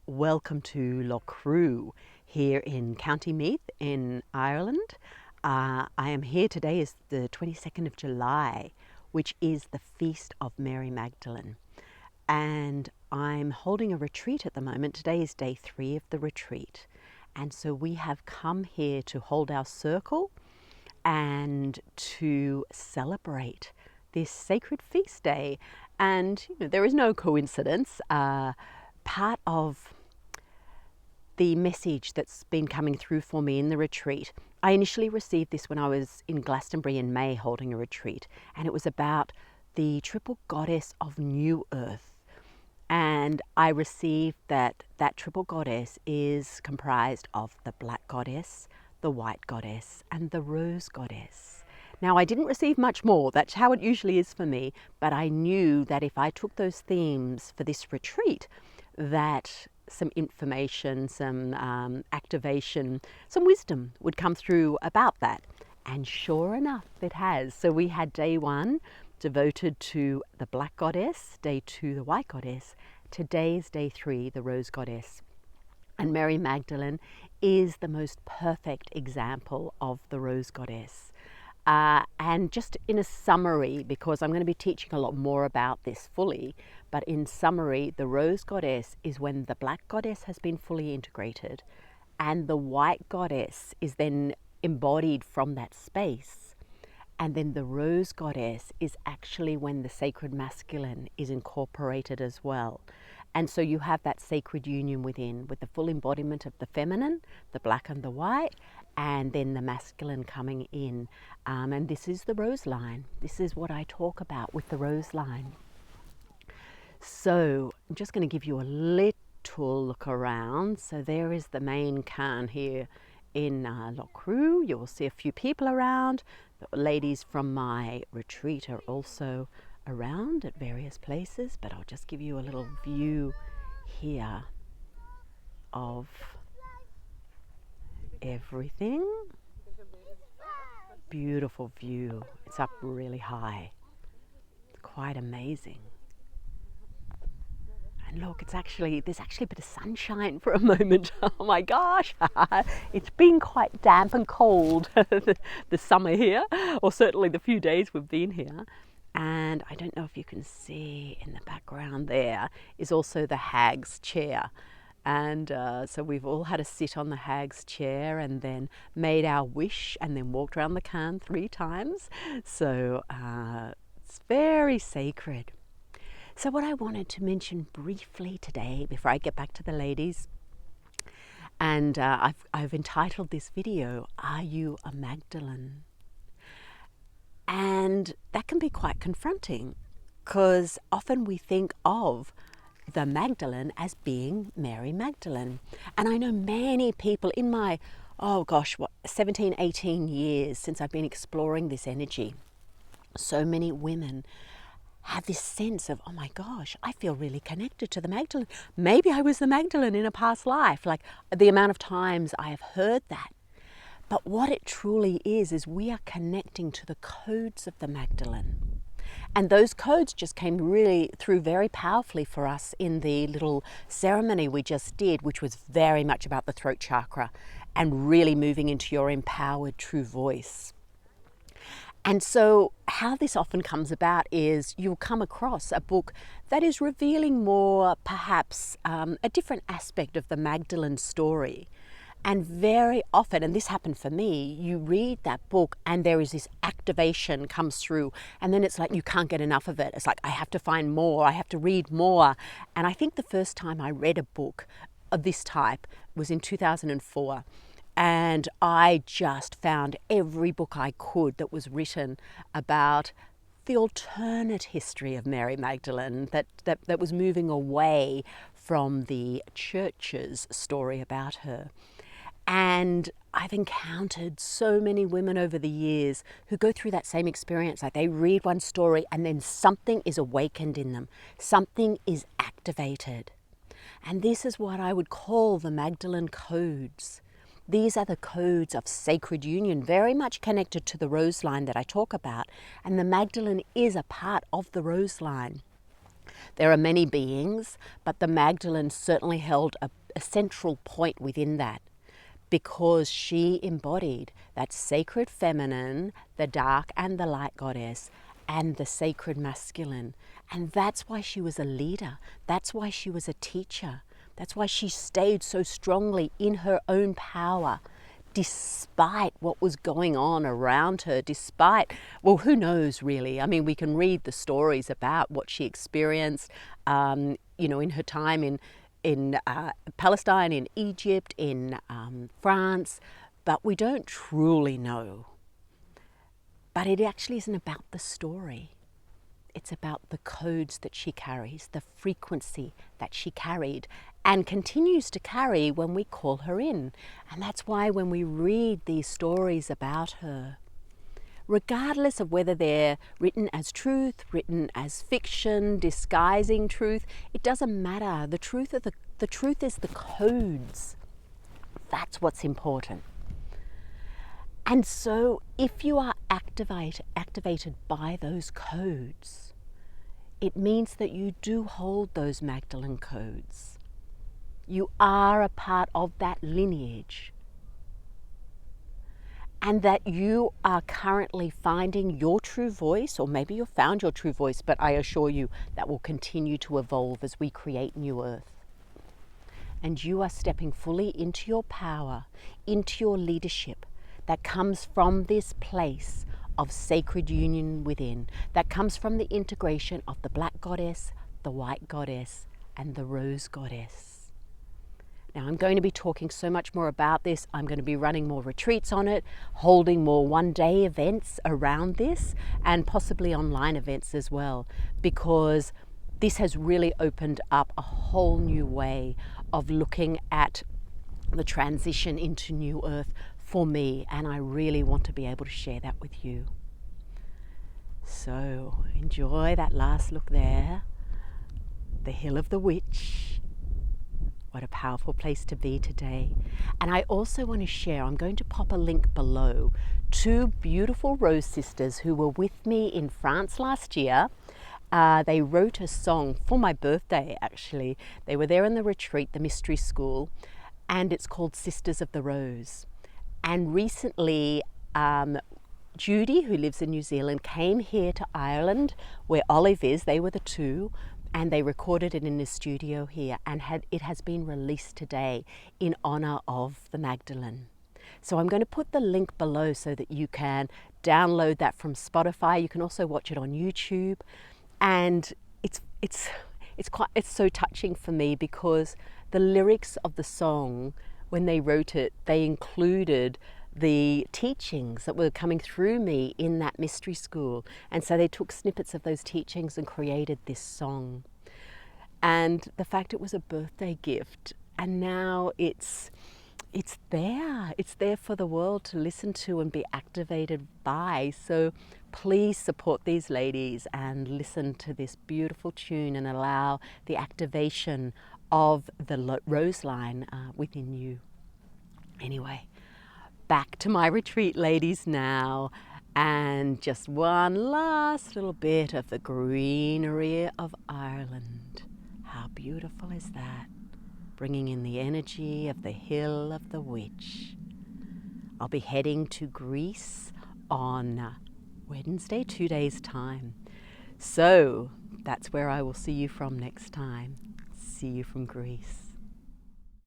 Welcome to Loughcrew here in County Meath in Ireland. I am here today is the 22nd of July, which is the Feast of Mary Magdalene. And I'm holding a retreat at the moment. Today is day 3 of the retreat. And so we have come here to hold our circle and to celebrate this sacred feast day. And there is no coincidence. Part of the message that's been coming through for me in the retreat, I initially received this when I was in Glastonbury in May holding a retreat, and it was about the triple goddess of New Earth. And I received that triple goddess is comprised of the black goddess, the white goddess, and the rose goddess. Now, I didn't receive much more. That's how it usually is for me. But I knew that if I took those themes for this retreat, that some information, some activation, some wisdom would come through about that. And sure enough, it has. So we had day 1 devoted to the black goddess, day 2 the white goddess. Today is day 3, the rose goddess. And Mary Magdalene is the most perfect example of the rose goddess. And just in a summary, because I'm going to be teaching a lot more about this fully, but in summary, the rose goddess is when the black goddess has been fully integrated, and the white goddess is then embodied from that space. And then the rose goddess is actually when the sacred masculine is incorporated as well. And so you have that sacred union within, with the full embodiment of the feminine, the black and the white, and then the masculine coming in. And this is the rose line. This is what I talk about with the rose line. So I'm just going to give you a little look around. So there is the main cairn here in Loughcrew. You will see a few people around. The ladies from my retreat are also around at various places, but I'll just give you a little view here of everything. Beautiful view. It's up really high. It's quite amazing. And look, there's actually a bit of sunshine for a moment. Oh my gosh, it's been quite damp and cold the summer here, or certainly the few days we've been here. And I don't know if you can see in the background there is also the hag's chair. And so we've all had to sit on the hag's chair and then made our wish and then walked around the cairn 3 times. So it's very sacred. So what I wanted to mention briefly today, before I get back to the ladies, and I've entitled this video, Are You a Magdalene? And that can be quite confronting, because often we think of the Magdalene as being Mary Magdalene. And I know many people in my, 17, 18 years since I've been exploring this energy, so many women have this sense of, oh my gosh, I feel really connected to the Magdalene. Maybe I was the Magdalene in a past life. Like the amount of times I have heard that. But what it truly is we are connecting to the codes of the Magdalene. And those codes just came really through very powerfully for us in the little ceremony we just did, which was very much about the throat chakra and really moving into your empowered true voice. And so how this often comes about is you'll come across a book that is revealing more, perhaps, a different aspect of the Magdalene story. And very often, and this happened for me, you read that book and there is this activation comes through, and then it's like you can't get enough of it. It's like, I have to find more, I have to read more. And I think the first time I read a book of this type was in 2004. And I just found every book I could that was written about the alternate history of Mary Magdalene that was moving away from the church's story about her. And I've encountered so many women over the years who go through that same experience. Like they read one story and then something is awakened in them. Something is activated. And this is what I would call the Magdalene codes. These are the codes of sacred union, very much connected to the rose line that I talk about. And the Magdalene is a part of the rose line. There are many beings, but the Magdalene certainly held a central point within that, because she embodied that sacred feminine, the dark and the light goddess, and the sacred masculine. And that's why she was a leader. That's why she was a teacher. That's why she stayed so strongly in her own power, despite what was going on around her, despite, well, who knows really? I mean, we can read the stories about what she experienced, in her time in Palestine, in Egypt, in France, but we don't truly know. But it actually isn't about the story. It's about the codes that she carries, the frequency that she carried and continues to carry when we call her in. And that's why when we read these stories about her, regardless of whether they're written as truth, written as fiction, disguising truth, it doesn't matter. The truth is the codes. That's what's important. And so if you are activated by those codes, it means that you do hold those Magdalene codes. You are a part of that lineage. And that you are currently finding your true voice, or maybe you've found your true voice, but I assure you that will continue to evolve as we create new earth. And you are stepping fully into your power, into your leadership, that comes from this place of sacred union within, that comes from the integration of the black goddess, the white goddess, and the rose goddess. Now, I'm going to be talking so much more about this. I'm going to be running more retreats on it, holding more one-day events around this, and possibly online events as well, because this has really opened up a whole new way of looking at the transition into new earth for me, and I really want to be able to share that with you. So enjoy that last look there. The Hill of the Witch. What a powerful place to be today. And I also want to share, I'm going to pop a link below, 2 beautiful Rose sisters who were with me in France last year. They wrote a song for my birthday, actually. They were there in the retreat, the mystery school, and it's called Sisters of the Rose. And recently, Judy, who lives in New Zealand, came here to Ireland, where Olive is. They were the 2, and they recorded it in the studio here, and it has been released today in honor of the Magdalene. So I'm going to put the link below so that you can download that from Spotify. You can also watch it on YouTube, and it's so touching for me, because the lyrics of the song, when they wrote it, they included the teachings that were coming through me in that mystery school. And so they took snippets of those teachings and created this song. And the fact it was a birthday gift, and now it's there for the world to listen to and be activated by. So please support these ladies and listen to this beautiful tune and allow the activation of the rose line within you. Anyway, back to my retreat, ladies, now, and just one last little bit of the greenery of Ireland. How beautiful is that? Bringing in the energy of the Hill of the Witch. I'll be heading to Greece on Wednesday, 2 days' time. So that's where I will see you from next time. See you from Greece.